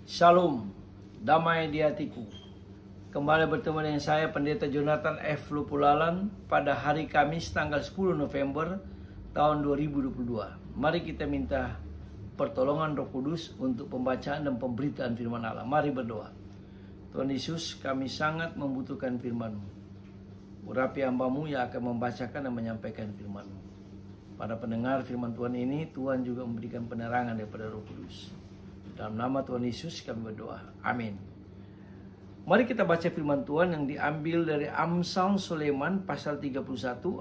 Shalom, damai di hatiku. Kembali bertemu dengan saya Pendeta Jonathan F. Lupulalan pada hari Kamis tanggal 10 November tahun 2022. Mari kita minta pertolongan Roh Kudus untuk pembacaan dan pemberitaan firman Allah. Mari berdoa. Tuhan Yesus, kami sangat membutuhkan firman-Mu. Urapi hamba-Mu yang akan membacakan dan menyampaikan firman-Mu. Pada pendengar firman Tuhan ini, Tuhan juga memberikan penerangan daripada Roh Kudus. Dalam nama Tuhan Yesus kami berdoa. Amin. Mari kita baca firman Tuhan yang diambil dari Amsal Sulaiman pasal 31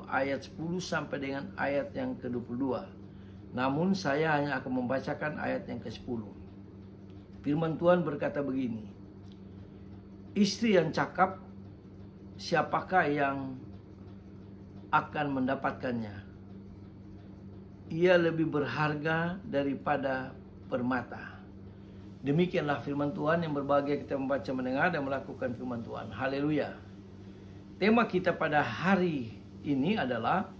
ayat 10 sampai dengan ayat yang ke-22. Namun saya hanya akan membacakan ayat yang ke-10. Firman Tuhan berkata begini. Istri yang cakap, siapakah yang akan mendapatkannya? Ia lebih berharga daripada permata. Demikianlah firman Tuhan, yang berbahagia kita membaca, mendengar, dan melakukan firman Tuhan. Haleluya. Tema kita pada hari ini adalah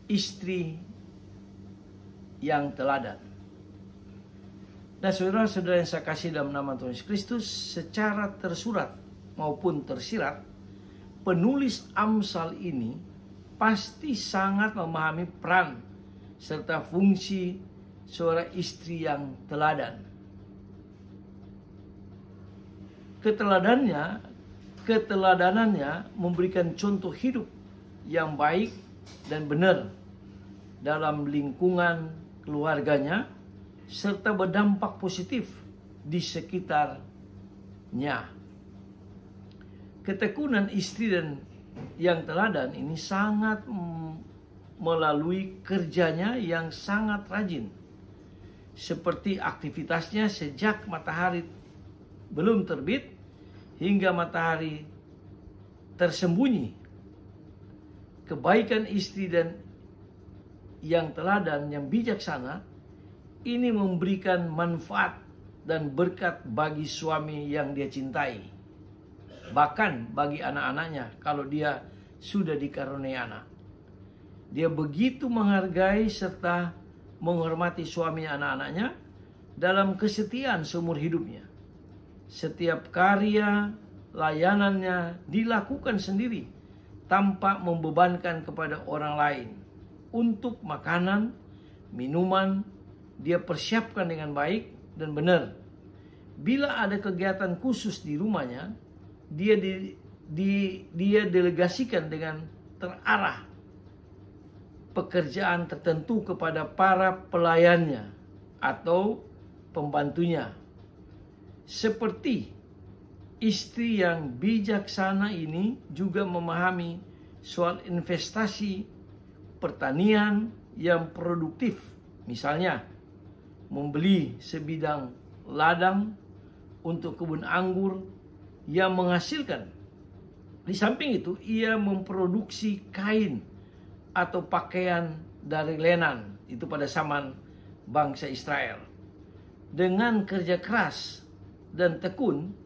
istri yang teladan. Nah, saudara-saudara yang saya kasih dalam nama Tuhan Yesus Kristus, secara tersurat maupun tersirat, penulis Amsal ini pasti sangat memahami peran serta fungsi seorang istri yang teladan. Keteladanannya memberikan contoh hidup yang baik dan benar dalam lingkungan keluarganya serta berdampak positif di sekitarnya. Ketekunan istri dan yang teladan ini sangat melalui kerjanya yang sangat rajin, seperti aktivitasnya sejak matahari belum terbit hingga matahari tersembunyi. Kebaikan istri dan yang teladan yang bijaksana ini memberikan manfaat dan berkat bagi suami yang dia cintai, bahkan bagi anak-anaknya kalau dia sudah dikaruniai anak. Dia begitu menghargai serta menghormati suami anak-anaknya dalam kesetiaan seumur hidupnya. Setiap karya layanannya dilakukan sendiri tanpa membebankan kepada orang lain. Untuk makanan, minuman, dia persiapkan dengan baik dan benar. Bila ada kegiatan khusus di rumahnya, dia delegasikan dengan terarah pekerjaan tertentu kepada para pelayannya atau pembantunya. Seperti istri yang bijaksana ini juga memahami soal investasi pertanian yang produktif. Misalnya, membeli sebidang ladang untuk kebun anggur yang menghasilkan. Di samping itu, ia memproduksi kain atau pakaian dari lenan, itu pada zaman bangsa Israel. Dengan kerja keras dan tekun,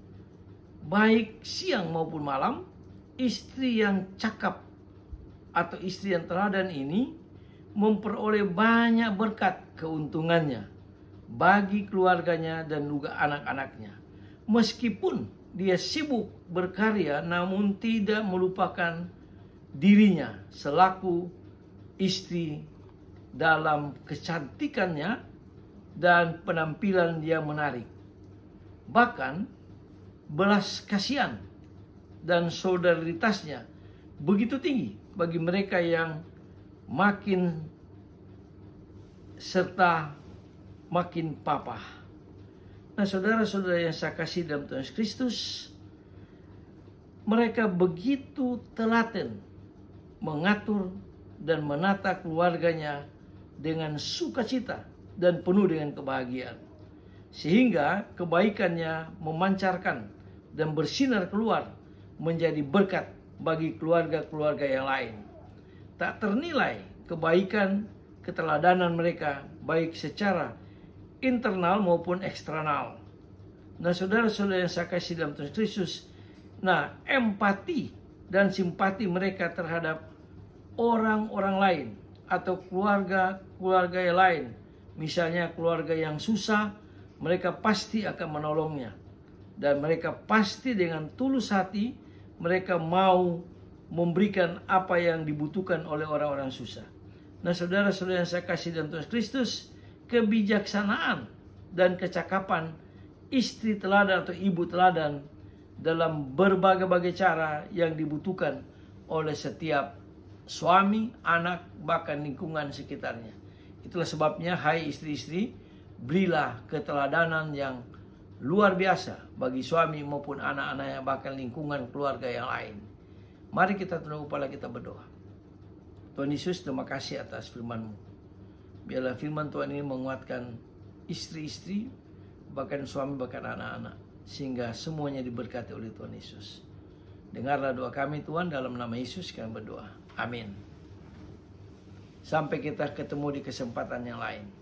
baik siang maupun malam, istri yang cakap atau istri yang teladan ini memperoleh banyak berkat keuntungannya bagi keluarganya dan juga anak-anaknya. Meskipun dia sibuk berkarya, namun tidak melupakan dirinya selaku istri dalam kecantikannya dan penampilan dia menarik. Bahkan belas kasihan dan solidaritasnya begitu tinggi bagi mereka yang makin serta makin papa. Nah, saudara-saudara yang saya kasih dalam Tuhan Yesus Kristus, mereka begitu telaten mengatur dan menata keluarganya dengan sukacita dan penuh dengan kebahagiaan. Sehingga kebaikannya memancarkan dan bersinar keluar menjadi berkat bagi keluarga-keluarga yang lain. Tak ternilai kebaikan keteladanan mereka baik secara internal maupun eksternal. Nah, saudara-saudara yang saya kasih dalam Tuhan Yesus, nah, empati dan simpati mereka terhadap orang-orang lain atau keluarga yang lain, misalnya keluarga yang susah mereka pasti akan menolongnya. Dan mereka pasti dengan tulus hati, mereka mau memberikan apa yang dibutuhkan oleh orang-orang susah. Nah, saudara-saudara yang saya kasih dalam Tuhan Kristus, kebijaksanaan dan kecakapan istri teladan atau ibu teladan dalam berbagai-bagai cara yang dibutuhkan oleh setiap suami, anak, bahkan lingkungan sekitarnya. Itulah sebabnya, hai istri-istri, berilah keteladanan yang luar biasa bagi suami maupun anak-anaknya, bahkan lingkungan keluarga yang lain. Mari kita tunduk kepala, kita berdoa. Tuhan Yesus, terima kasih atas firman-Mu. Biarlah firman Tuhan ini menguatkan istri-istri, bahkan suami, bahkan anak-anak, sehingga semuanya diberkati oleh Tuhan Yesus. Dengarlah doa kami Tuhan, dalam nama Yesus kami berdoa. Amin. Sampai kita ketemu di kesempatan yang lain.